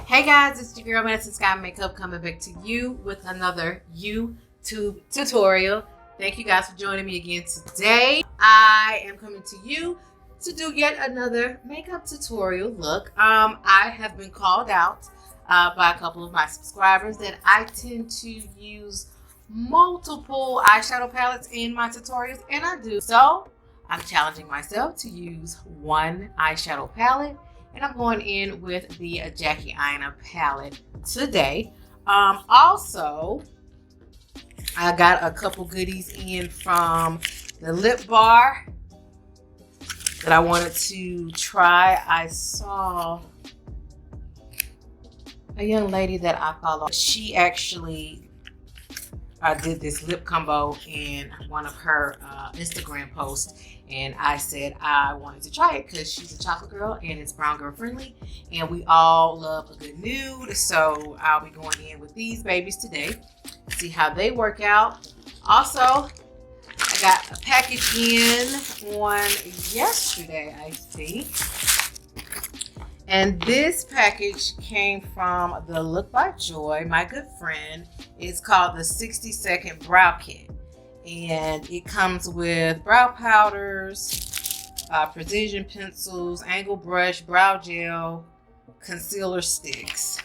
Hey guys, it's your girl Madison Sky Makeup coming back to you with another YouTube tutorial. Thank you guys for joining me again today. I am coming to you to do yet another makeup tutorial look. I have been called out by a couple of my subscribers that I tend to use multiple eyeshadow palettes in my tutorials, and I do. So I'm challenging myself to use one eyeshadow palette. And I'm going in with the Jackie Aina palette today. Also, I got a couple goodies in from the lip bar that I wanted to try. I saw a young lady that I follow. She actually did this lip combo in one of her Instagram posts, and I said I wanted to try it because she's a chocolate girl and it's brown girl friendly, and we all love a good nude. So I'll be going in with these babies today, see how they work out. Also, I got a package in on yesterday, I think. And this package came from the Look by Joy, my good friend. It's called the 60-second brow kit. And it comes with brow powders, precision pencils, angle brush, brow gel, concealer sticks.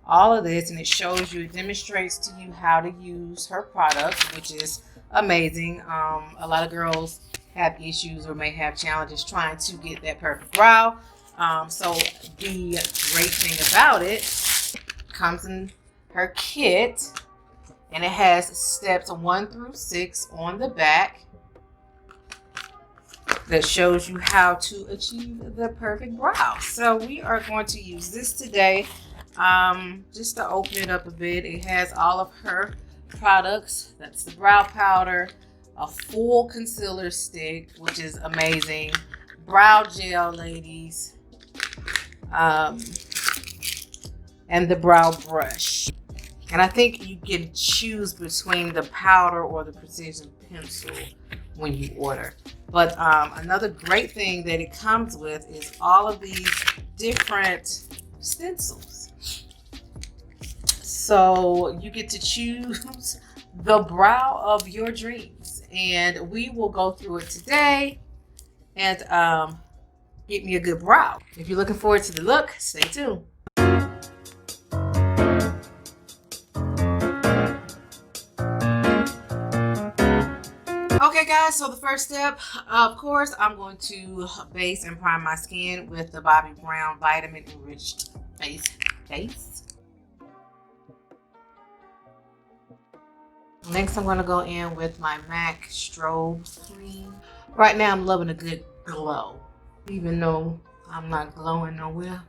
All of this, and it shows you, it demonstrates to you how to use her product, which is amazing. A lot of girls have issues or may have challenges trying to get that perfect brow. So the great thing about it comes in her kit, and it has steps 1 through 6 on the back that shows you how to achieve the perfect brow. So we are going to use this today, just to open it up a bit. It has all of her products. That's the brow powder, a full concealer stick, which is amazing, brow gel, ladies, and the brow brush. And I think you can choose between the powder or the precision pencil when you order. But another great thing that it comes with is all of these different stencils. So you get to choose the brow of your dreams. And we will go through it today and get me a good brow. If you're looking forward to the look, stay tuned. Okay guys, so the first step, of course, I'm going to base and prime my skin with the Bobbi Brown Vitamin Enriched Base. Next, I'm going to go in with my MAC Strobe Cream. Right now, I'm loving a good glow, even though I'm not glowing nowhere.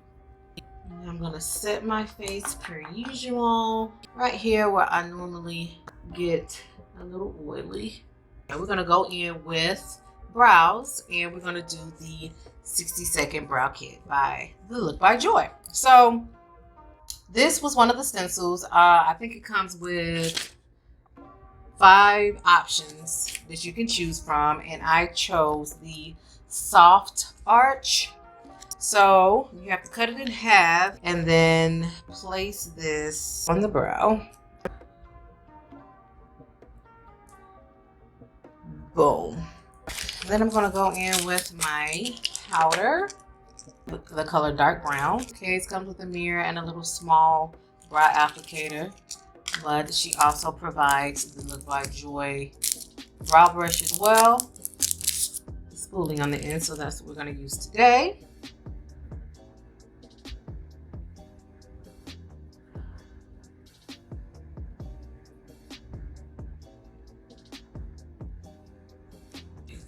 And I'm going to set my face per usual, right here where I normally get a little oily. And we're going to go in with brows, and we're going to do the 60-second brow kit by the Look by Joy. So this was one of the stencils. I think it comes with 5 options that you can choose from, and I chose the soft arch. So you have to cut it in half and then place this on the brow. Boom. Then I'm going to go in with my powder, the color dark brown. Okay, it comes with a mirror and a little small brow applicator, but she also provides the Look by Joy brow brush as well. Spoolie on the end, so that's what we're going to use today.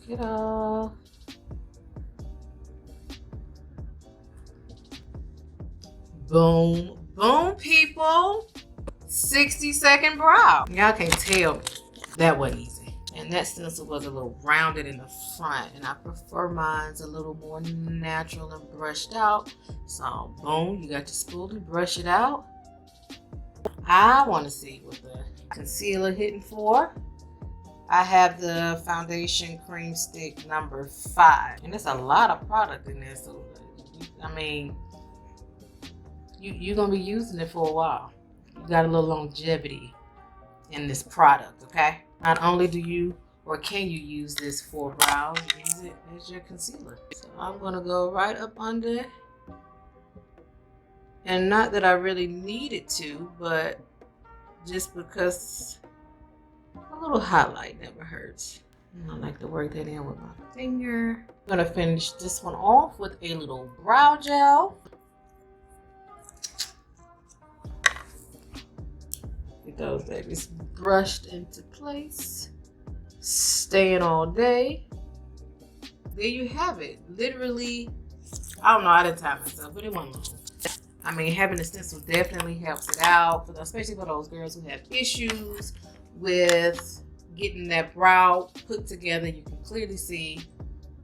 It off. Boom, boom, people. 60-second brow. Y'all can't tell that wasn't easy. And that stencil was a little rounded in the front, and I prefer mine's a little more natural and brushed out. So boom, you got your spoolie, brush it out. I want to see what the concealer hitting for. I have the foundation cream stick number 5, and there's a lot of product in there, so I mean, you're gonna be using it for a while. You got a little longevity in this product, okay? Not only do you or can you use this for brows, use it as your concealer. So I'm gonna go right up under, and not that I really needed to, but just because a little highlight never hurts. And I like to work that in with my finger. I'm gonna finish this one off with a little brow gel. Get those babies brushed into place. Staying all day. There you have it. Literally, I don't know, I didn't time myself, but it wasn't long. I mean, having a stencil definitely helps it out, especially for those girls who have issues with getting that brow put together. You can clearly see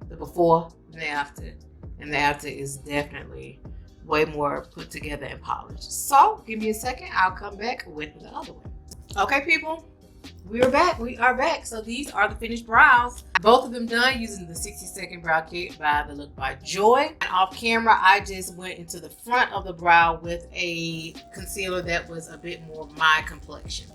the before and the after. And the after is definitely way more put together and polished. So give me a second, I'll come back with the other one. Okay, people, we are back. So these are the finished brows. Both of them done using the 60-second brow kit by The Look by Joy. And off camera, I just went into the front of the brow with a concealer that was a bit more my complexion.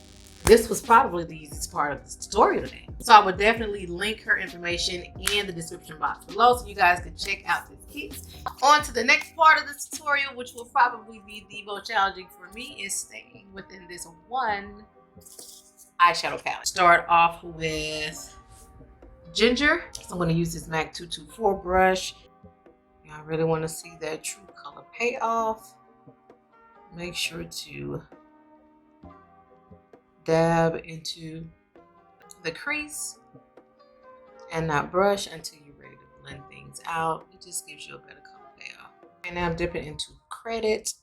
This was probably the easiest part of this tutorial today. So I would definitely link her information in the description box below so you guys can check out this kit. On to the next part of this tutorial, which will probably be the most challenging for me, is staying within this one eyeshadow palette. Start off with ginger. So I'm going to use this MAC 224 brush. I really want to see that true color payoff. Make sure to dab into the crease and not brush until you're ready to blend things out. It just gives you a better color payoff. And now I'm dipping into Credit,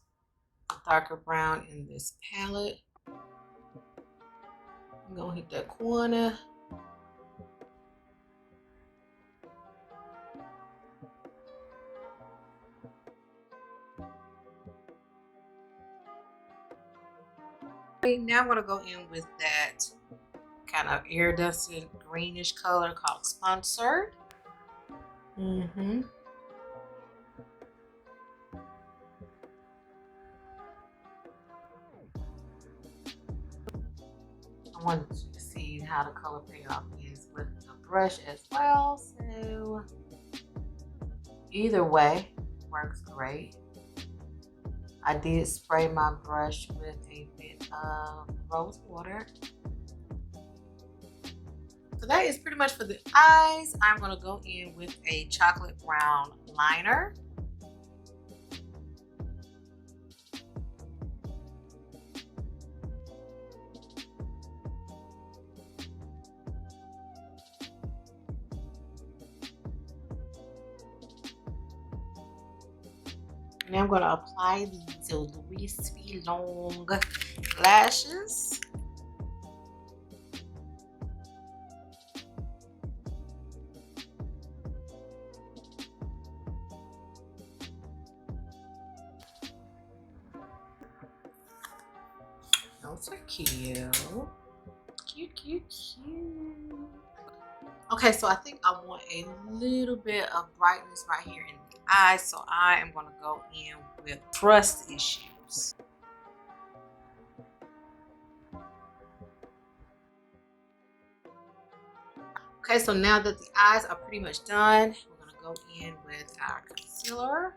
darker brown in this palette. I'm gonna hit that corner. Now I'm gonna go in with that kind of iridescent greenish color called Sponsored. I wanted to see how the color payoff is with the brush as well. So either way works great. I did spray my brush with a bit of rose water. So that is pretty much for the eyes. I'm going to go in with a chocolate brown liner. Now I'm going to apply these Louis Vuitton lashes. Those are cute. Cute, cute, cute. Okay, so I think I want a little bit of brightness right here in the eyes, so I am going to go in with Trust Issues. Okay, so now that the eyes are pretty much done, we're going to go in with our concealer.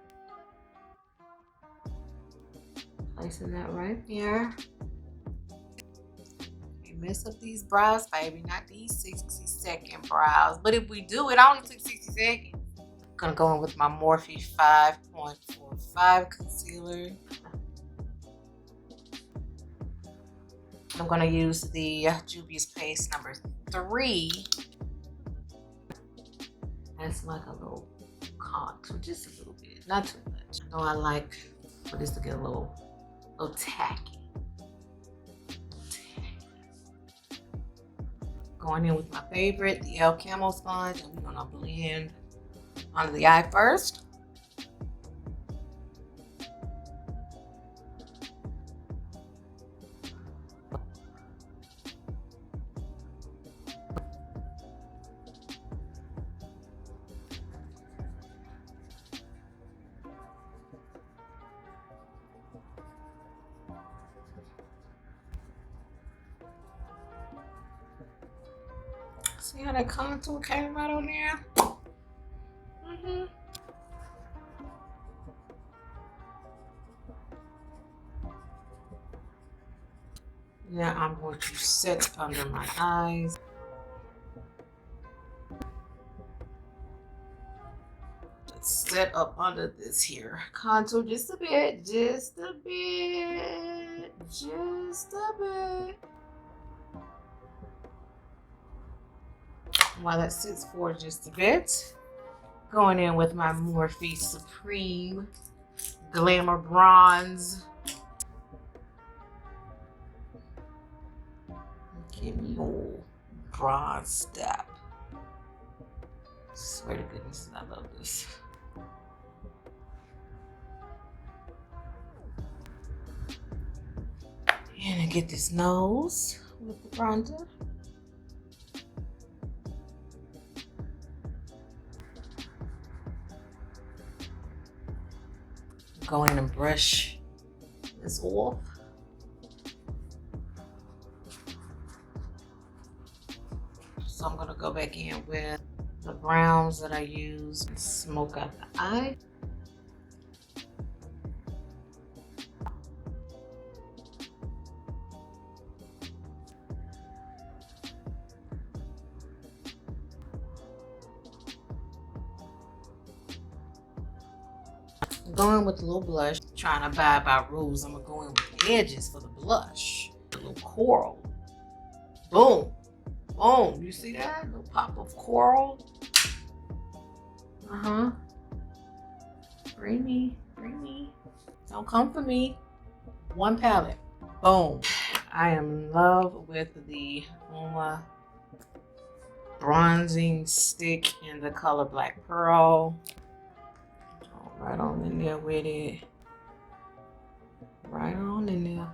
Placing that right there. Mess up these brows, baby, not these 60-second brows. But if we do, it only took 60 seconds. I'm gonna go in with my Morphe 5.45 concealer. I'm gonna use the Juvia's Paste number 3. That's like a little contour, just a little bit, not too much. I know I like for this to get a little tacky. Going in with my favorite, the El Camo sponge, and we're gonna blend under the eye first. See how that contour came right on there? Now I'm going to set under my eyes. Let's set up under this here contour just a bit, just a bit, just a bit. While that sits for just a bit, going in with my Morphe Supreme Glamabronze. Give me your bronze step. Swear to goodness, I love this. And I get this nose with the bronzer. Go in and brush this off. So I'm gonna go back in with the browns that I use and smoke out the eye. Going with a little blush, trying to buy by rules. I'm gonna go in with the edges for the blush. A little coral. Boom. Boom. You see that? A little pop of coral. Bring me. Don't come for me. One palette. Boom. I am in love with the Oma bronzing stick in the color Black Pearl. Right on in there with it. Right on in there.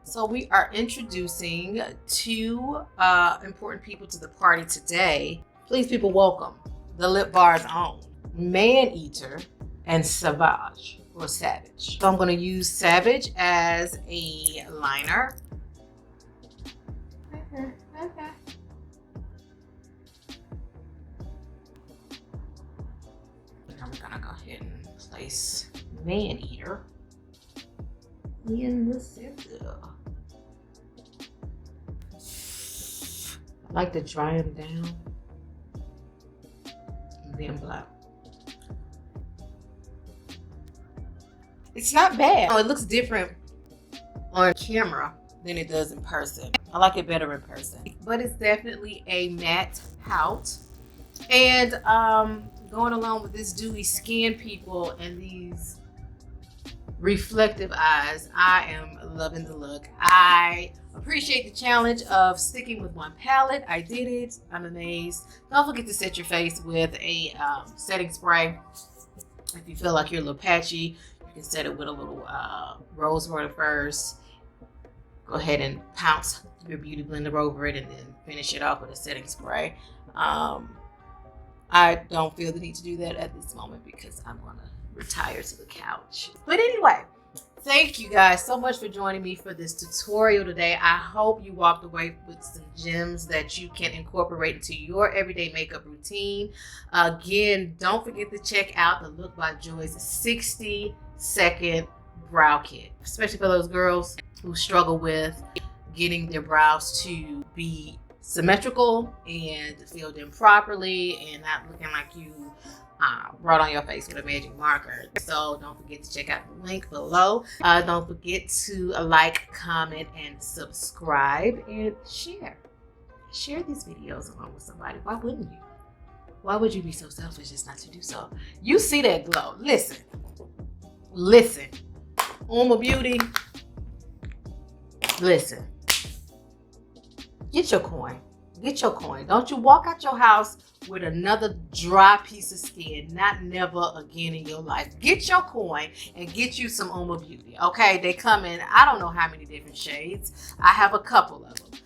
So we are introducing two important people to the party today. Please, people, welcome the Lip Bar's own Maneater and Savage, or Savage. So I'm going to use Savage as a liner. Okay. I'm gonna go ahead and place Maneater in the center. I like to dry them down and then blot. It's not bad. Oh, it looks different on camera than it does in person. I like it better in person, but it's definitely a matte pout. And going along with this dewy skin, people, and these reflective eyes, I am loving the look. I appreciate the challenge of sticking with one palette. I did it. I'm amazed. Don't forget to set your face with a setting spray. If you feel like you're a little patchy, you can set it with a little rose water first. Go ahead and pounce your beauty blender over it and then finish it off with a setting spray. I don't feel the need to do that at this moment because I'm going to retire to the couch. But anyway, thank you guys so much for joining me for this tutorial today. I hope you walked away with some gems that you can incorporate into your everyday makeup routine. Again, don't forget to check out the Look by Joy's 60-second brow kit, especially for those girls who struggle with getting their brows to be symmetrical and filled in properly and not looking like you wrote on your face with a magic marker. So don't forget to check out the link below. Don't forget to like, comment, and subscribe, and share these videos along with somebody. Why wouldn't you? Why would you be so selfish as not to do so? You see that glow. Listen Oma Beauty, listen. Get your coin. Don't you walk out your house with another dry piece of skin. Not never again in your life. Get your coin and get you some Oma Beauty. Okay, they come in, I don't know how many different shades. I have a couple of them.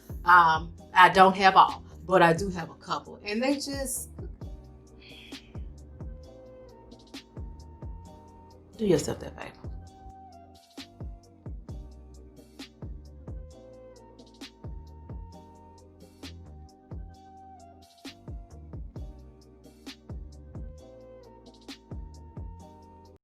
I don't have all, but I do have a couple. And they just... do yourself that favor.